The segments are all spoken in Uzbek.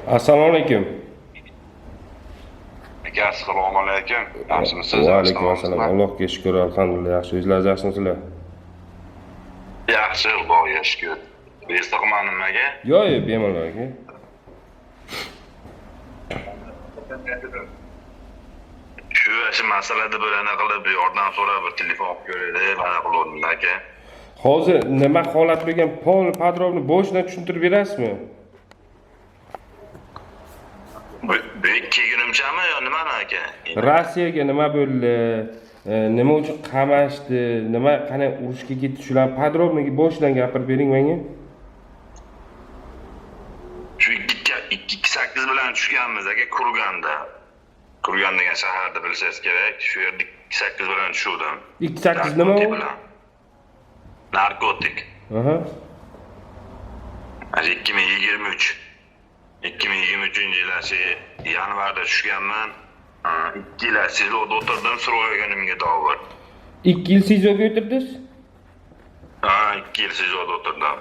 Assalomu alaykum. Assalomu alaykum. Yaxshimisiz? Va alaykum assalom. Allohga shukr, alhamdulillah. Yaxshi. O'zlaringiz yaxshimisizlar? Yaxshi, Xudoga shukr. Buyursa qilmadi nimaga? Yo'q, bemalol aka. Shu masalada bo'lana qilib yordam so'rab bir telefon olib ko'raylik, mana qildim aka. Hozir nima holat bo'lgan polni podrobni boshdan tushuntirib berasizmi? Bu ikki kunimchami yo nimani aka? Rossiyaga nima bo'ldi? Nima uchun qamashdi? Nima qanday urushga ketdi? Shular podrobniga boshdan gapirib bering menga. Shu 228 bilan tushganmiz aka Kurganda. Kurgan degan shaharda bilsangiz kerak. Shu yerda 228 bilan tushuvdim. 228 nima u? Narkotik. Aha. 2023 yanvarda tushganman. 2 yil sizoda o'tirdim, so'raganimga davr. 2 yil sizoga o'tirdingiz? Ha, 2 yil sizoda o'tirdim.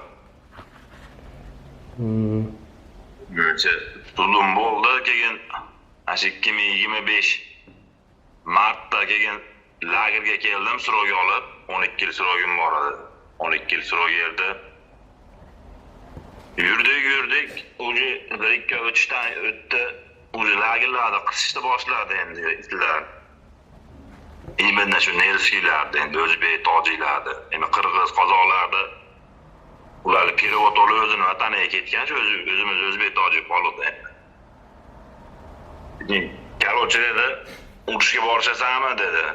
Tutum bo'ldi, keyin 2025 martda keyin lagerga keldim, so'roga olib, 12 yil so'rogim bor edi. 12 yil so'rog yerda. Yurdik, o'zi 1-2 tan o'tdi. O'zi lagerlarda qisishni boshladi endi itlar. Mana shu nerskilarda endi o'zbek, tojiklarda, endi qirg'iz, qozoqlarda ular perevod olib o'zini vataniga ketgan, shu o'zimiz o'zbek, tojik qoldi. Короче dedi, urushga borishasanmi dedi.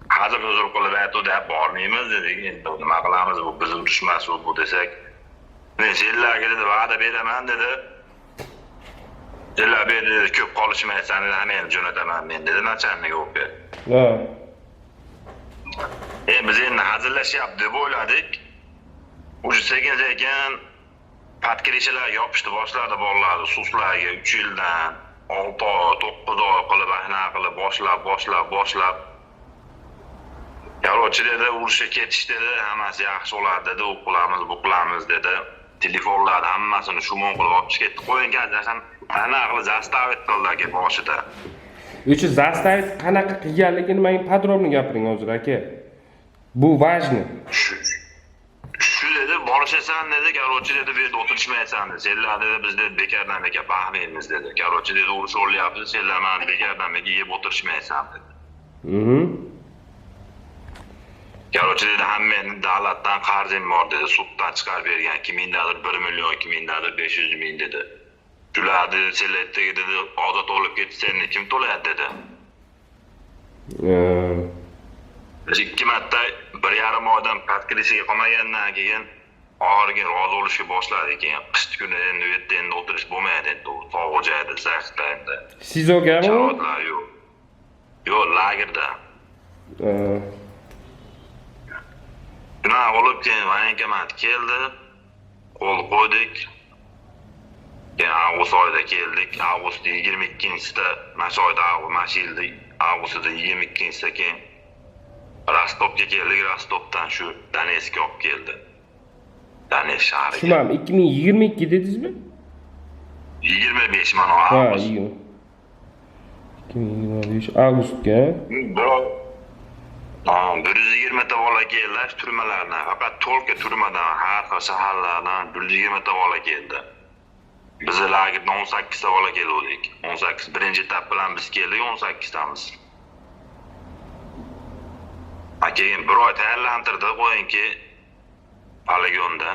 Hazır qilib aytdi, bormaymiz dedik. Endi nima qilamiz, bu biz urushmas bu desak. Men senlarga dedi, va'da beraman dedi. Senlar dedi, ko'p qolishmaysan dedi, men jo'nataman men dedi, nachalnik o'qi. Ha. Biz endi hazillashyapti deb o'yladik. O'sha sekin patkirishlar yopishdi boshladi bolalarni suslarga 3 yildan 6 oy, 9 oy qilib anaqa qilib boshlab. Короче dedi, urushga ketish dedi, hammasi yaxshi bo'ladi dedi, bu qilamiz dedi. Telefonlarni hammasini shumon qilib olib ketdi. Qo'yingan zasan anaqa qilib zastavit qildi aka boshida. O'sha zastavit qanaqa qilganligini menga podrobni gapiring hozir aka. Bu важно. Shu dedi, borishasan dedi, короче dedi, bu yerda o'tirishmaysan dedi. Senlar dedi, biz dedi bekardan bekar baxmaymiz dedi. Короче dedi, urush o'lyapti, senlar meni bekardan bekar yeb o'tirishmaysan dedi. Короче dedi, hammaning davlatdan qarzim bor dedi, suddan chiqarib bergan. Kimingdadir 1 million, kimingdadir 500 ming dedi. Shularni seletdagi dedi, odat olib ketsa seni kim to'layadi dedi. Biz 2 marta 1,5 oydan patkirisiga qolmagandan keyin oxirgi rozi bo'lishga boshladi keyin qish kuni endi u yerda endi o'tirish bo'lmaydi endi sovuq joyda zaxda endi. Sizogami? Yo'q, lagerda. Shuna olib keyin voyenkomat keldi, qo'l qo'ydik. Keyin avgust oyida keldik, avgust 22-sida, mana oyda avgustda 22-sida keyin Rostovga keldik, Rostovdan shu Donetskka olib keldi. Donetsk shahriga. Tushunam, 2022 dedingizmi? 25 mana avgust. 2025 avgustga. 120 ta bola keldi turmalardan, faqat Tolka turmadan, har xil shaharlardan 120 ta bola keldi. Biz lagerda 18 ta bola keldik. 18 birinchi etap bilan biz keldik, 18 tamiz. Keyin bir oy tayyorlantirdi qo'yinki poligonda.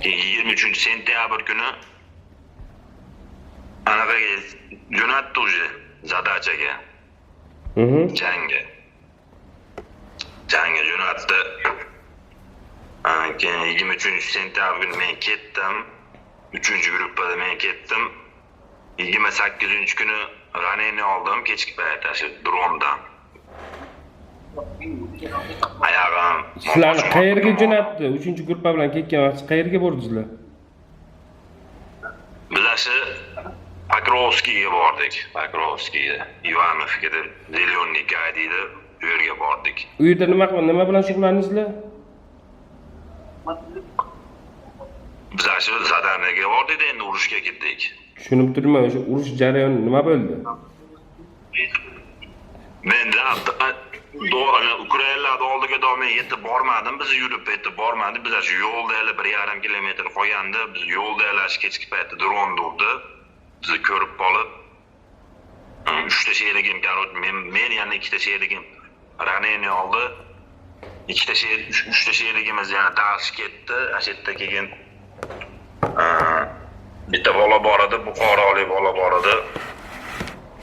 Keyin 23-sentyabr kuni anaqaga jo'natdi o'zi zadachaga. Jangga jo'natdi. Keyin 23-sentyabr kuni men ketdim. 3-gruppada men ketdim. 28-kuni raneni oldim kechki paytda shu drondan. Ayog'im. Sizlarni qayerga jo'natdi? 3-gruppa bilan ketgan vaqt qayerga bordingizlar? Biz shu Pakrovskiga bordik. Pakrovskiga, Ivanovga, Zelyonika deydi, u yerga bordik. U yerda nima bilan shug'ullandingizlar? Biz shu Zadaniyaga bordik endi urushga ketdik. Tushunib turman, o'sha urush jarayoni nima bo'ldi? Men doğru Ukraynalarda oldiga domen yetib bormadim. Biz yurib yetib bormadik. Biz shu yo'lda hali 1,5 kilometr qolganda biz yo'lda hali kechki paytda dron urdi. Bizni ko'rib qolib 3 ta sherigim, men yana 2 ta sherigim raneniya oldi. 3 ta sherigimiz yana dars ketdi. Ashitda keyin bitta bola bor edi, Buxorolik bola bor edi.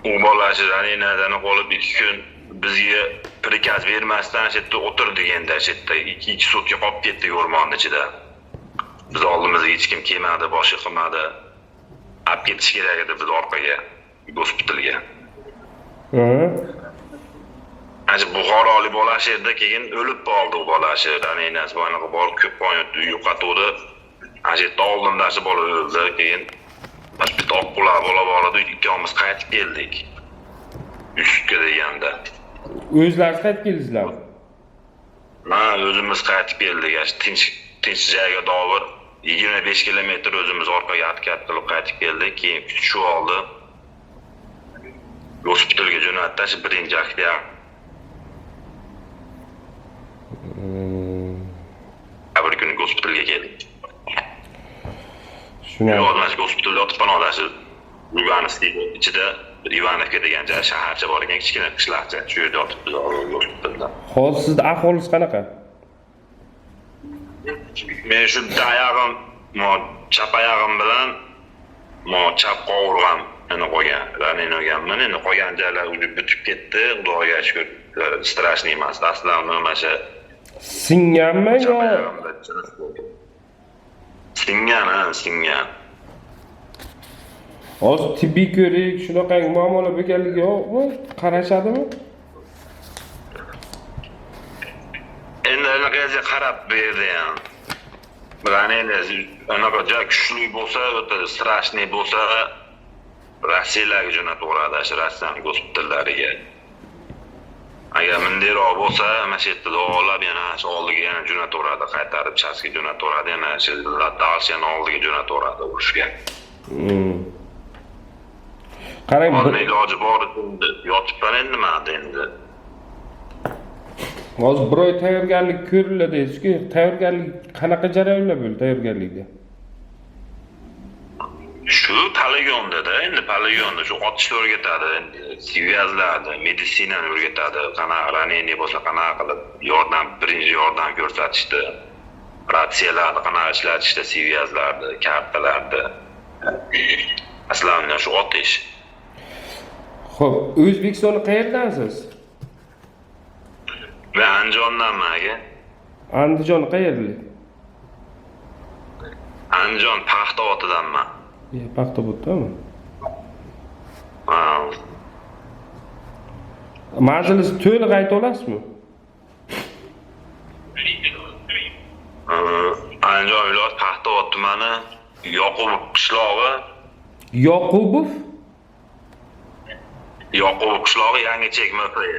U bola raneniyadan qolib 2 kun bizga prikaz bermasdan ashitda o'tirdi endi ashitda 2 sutka qolib ketdik o'rmonning ichida. Biz oldimizga hech kim kelmadi, boshqa qilmadi. Olib ketish kerak edi biz orqaga, gospitalga. Ana Buxorolik bola shu yerda keyin o'lib qoldi u bola shu raneniyasi bo'yniga borib ko'p qonli yo'qotdi. Ana shu yerda oldimda shu bola o'ldi, keyin bitta oqqular bola bor edi, ikkimiz qaytib keldik. Üstga deganda. O'zlaringiz qaytib keldingizlarmi? Ha, o'zimiz qaytib keldik. Tinch joyga dovur 25 kilometr o'zimiz orqaga harakat qilib qaytib keldik. Keyin shu oldi. Gospitalga jo'natdi, 1-oktyabr. Bir kuni gospitalga keldik. Shuni Yozmash gospitalda yotib qoldi. Ivanovskiy ichida Ivanovka degan joy shaharcha bor ekan, kichkina qishloqcha. Shu yerda yotibmiz gospitalda. hozir sizning ahvolingiz qanaqa? Men shu oyog'im, chap oyog'im bilan chap qovurg'am yana qolgan. Raneniyaman, endi qolgan joylar bitib ketdi. Xudoga shukr, strashniy emas. Aslan mana shu Singanmi yo? Singan. Hozir tibbiy ko'rik, shunaqa muammolar bo'lganligi yo'qmi? Qarashadimi? Endi anaqa qarab berdi ham. Raneniya anaqa joy kuchli bo'lsa, o'ta strashniy bo'lsa, Rossiyaga jo'nataveradi, shu Rossiya gospitallariga. Agar mundayroq bo'lsa, mana shu yerda davolab yana shu oldiga yana jo'nataveradi, qaytarib chasga jo'nataveradi, yana shu Dalsiyani oldiga jo'nataveradi urushga. Qarang, iloji bor edi, yotibman endi mana endi. hozir bir oy tayyorgarlik ko'riladi deysiz-ku, tayyorgarlik qanaqa jarayonlar bo'ldi tayyorgarlikda? Shu poligonda endi poligonda shu otishni o'rgatadi, endi svязlarni, meditsinani o'rgatadi, qanaqa raneniya bo'lsa qanaqa qilib birinchi yordam ko'rsatishdi, ratsiyalarni qanaqa ishlatishdi, svязlarni, kartalarni. Aslan shu otish. Xo'p, O'zbekistonning qayerdansiz? Men Andijondanman aka. Andijon qayerlik? Andijon Paxtaotidanman. Paxtaboddanmi? Ha. Majlis to'liq ayta olasizmi? Andijon viloyati Paxtabod tumani Yoqubov qishlog'i. Yoqubov qishlog'i Yangichek MFY.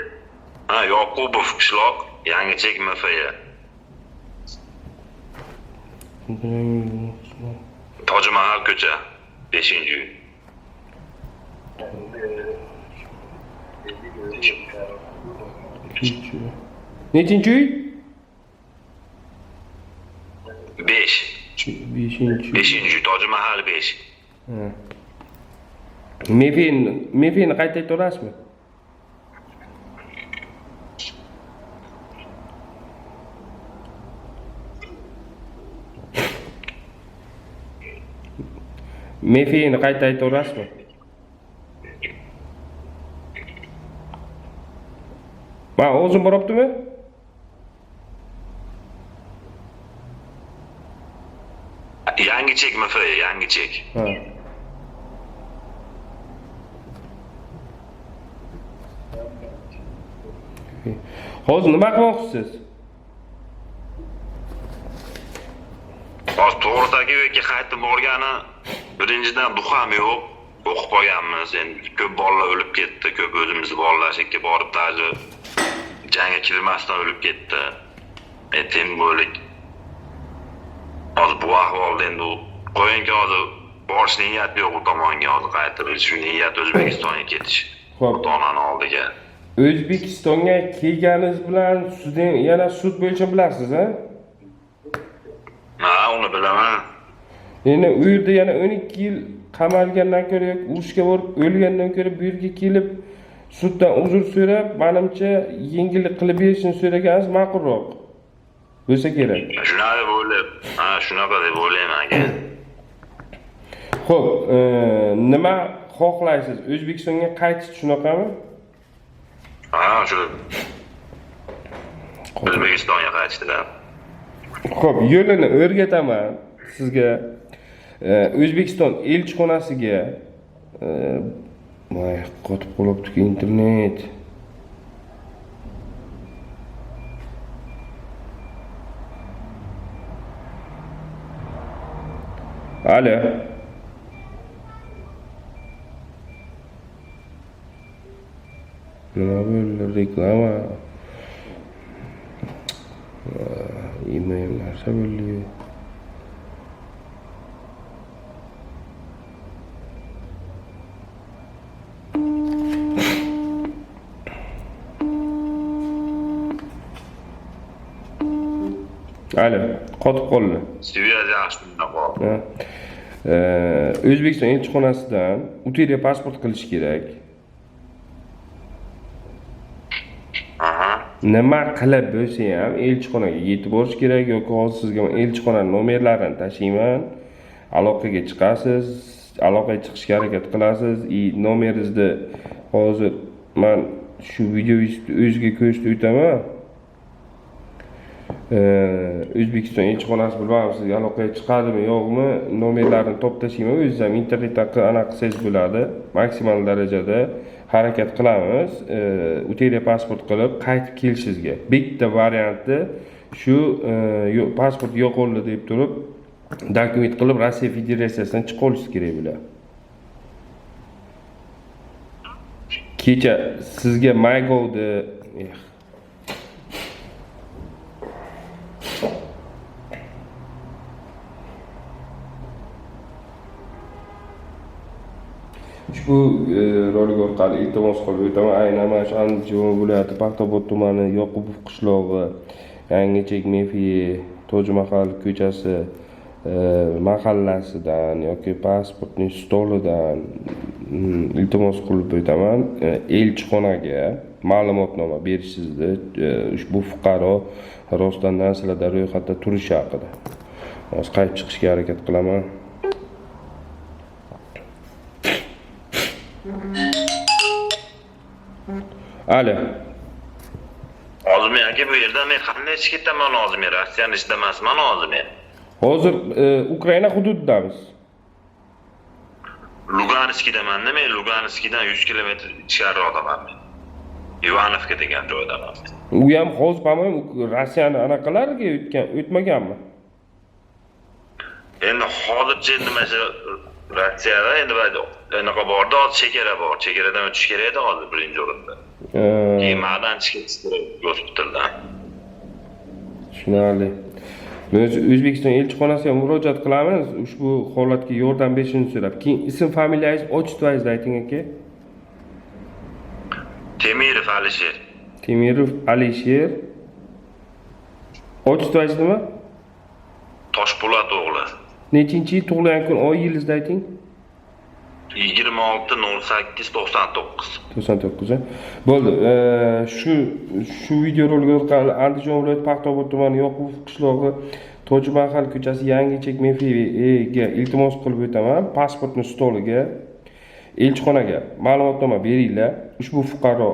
Ha, Yoqubov qishloq Yangichek MFY. Tojmahal ko'cha 5-uy. Nechinchi uy? 5. 5-uy. Tojmahal 5. Mefini qayta ayta olasizmi? Mefini qayta ayta olasizmi? Ben o'zim boribdimi? Yangichek MFY, Yangichek. Ha. Hozir nima qilmoqchisiz? Hozir to'g'ridagi uyga qaytib borgani birinchidan duxam yo'q. O'qib qolganmiz. Endi ko'p bolalar o'lib ketdi, ko'p o'zimizni bolalar shekka borib taji jangga kirmasdan o'lib ketdi. Etim bo'lik. hozir bu ahvolda endi qo'yinki hozir borish niyati yo'q u tomonga hozir qaytib shu niyat O'zbekistonga ketish. Xo'p. Ota-onani oldiga. O'zbekistonga kelganingiz bilan sizning yana sud bo'yicha bilasiz, ha? Ha, uni bilaman. Endi u yerda yana 12 yil qamalgandan ko'ra yoki urushga borib o'lgandan ko'ra bu yerga kelib suddan uzr so'rab, menimcha yengillik qilib berishni so'raganimiz ma'qulroq bo'lsa kerak. Shunaqa bo'lib, shunaqa deb o'ylayman aka. Xo'p, nima xohlaysiz? O'zbekistonga qaytish shunaqami? Ha, shu O'zbekistonga qaytishdilar. Xo'p, yo'lini o'rgataman sizga. O'zbekiston elchixonasiga voy, qotib qolibdi-ku internet. Alo. Nima bo'ldi? Reklama. Email narsa bo'ldi. Alo, qotib qoldi. Sviyaz yaxshi qoldi. O'zbekiston elchixonasidan UTR pasport qilish kerak. Nima qilib bo'lsa ham elchixonaga yetib borish kerak yoki hozir sizga elchixona nomerlarini tashlayman. Aloqaga chiqasiz, aloqaga chiqishga harakat qilasiz. Nomeringizni hozir men shu videoyingizni o'ziga ko'rsatib o'taman. O'zbekiston elchixonasi bilmadim sizga aloqaga chiqadimi yo'qmi, nomerlarini toptashayman. O'zingiz ham internetdan aniq qilsangiz bo'ladi. Maksimal darajada harakat qilamiz. UTR pasport qilib qaytib kelishingizga. Bitta varianti shu pasport yo'qoldi deb turib dokument qilib Rossiya Federatsiyasidan chiqib olishingiz kerak bular. Kecha sizga MyGov'da ushbu rolik orqali iltimos qilib o'taman. Aynan mana shu Andijon viloyati Paxtabod tumani Yoqubov qishlog'i, Yangichek Mefiye, Tojmahal ko'chasi mahallasidan yoki pasportning stolidan iltimos qilib o'taman. Elchixonaga ma'lumotnoma berishingizni ushbu fuqaro rostdan sizlarda ro'yxatda turishi haqida. Hozir qaytib chiqishga harakat qilaman. Alo. Hozir men aka bu yerda men qanday chiqib ketaman hozir? Men Rossiyani istamasman hozir men. Hozir Ukraina hududidamiz. Luganskdaman-da, men Luganskdan 100 kilometr ichkariroqdaman men. Ivanovka degan joydaman. U ham hozir ham Rossiyani anaqalarga o'tmaganmi? Endi hozircha endi mana shu Rossiyada endi anaqa borda hozir chegara bor. Chegaradan o'tish kerak edi hozir birinchi o'rinda. Kemadan chiqish kerak gospitaldan. Tushunarli. Biz O'zbekiston elchixonasiga murojaat qilamiz ushbu holatga yordam berishini so'rab. Keyin ism familiyangiz, otchestvoyingizni ayting aka. Temirov Alisher. Temirov Alisher. Otchestvoyingiz nima? Toshpo'lat o'g'li. Nechinchi yil tug'ilgan kun, oy yilingizni ayting. 26/08/99. 99. Bo'ldi. Shu video rolik orqali Andijon viloyati Paxtabod tumani Yoqubov qishlog'i Tojmahal ko'chasi Yangichek Mefiyega iltimos qilib o'taman. Pasportni stoliga, elchixonaga ma'lumotnoma beringlar. Ushbu fuqaro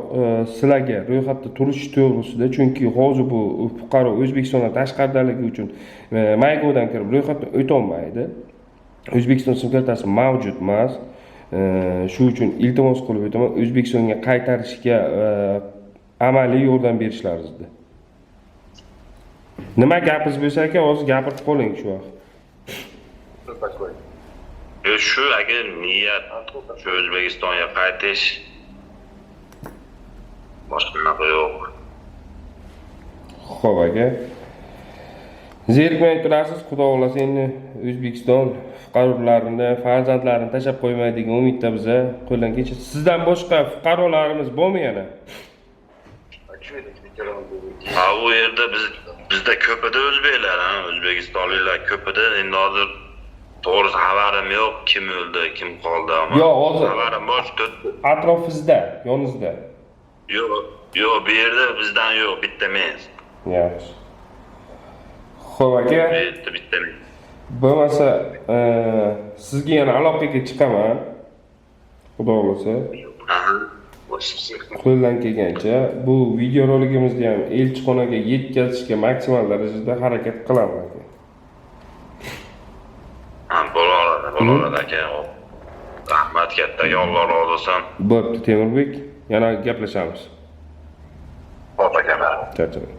sizlarga ro'yxatda turishi to'g'risida, chunki hozir bu fuqaro O'zbekistondan tashqaridaligi uchun MyGov'dan kirib ro'yxatdan o'ta olmaydi. O'zbekiston sim kartasi mavjud emas. Shu uchun iltimos qilib o'taman, O'zbekistonga qaytarishga amaliy yordam berishlaringizni. Nima gapingiz bo'lsa aka, hozir gapirib qoling shu vaqt. Shu aka niyat shu O'zbekistonga qaytish. Boshqa naqa yo'q. Xo'p aka. Zerikmay turasiz, xudo xolasa endi O'zbekiston fuqarolarini, farzandlarini tashlab qo'ymaydigan umidda biza qo'ldan kechirib. Sizdan boshqa fuqarolarimiz bormi yana? Ha, u yerda bizda ko'pida o'zbeklar, ha, o'zbekistonliklar ko'pida. Endi hozir to'g'risi xabarim yo'q, kim o'ldi, kim qoldi, ammo Yo'q, hozir xabarim bor. atrofingizda, yoningizda. Yo'q, bu yerda bizdan yo'q, bitta men. Yaxshi. Xo'p aka, Bu yerda bitta men. bo'lmasa sizga yana aloqaga chiqaman. Xudo xolasa. Aha. Qo'ldan kelgancha bu videorolikimizni ham elchixonaga yetkazishga maksimal darajada harakat qilaman aka. Ha, bo'laveradi aka. Rahmat katta, Alloh rozi bo'lsin. Bo'pti Temurbek, yana gaplashamiz. Xo'p aka. Charchadim.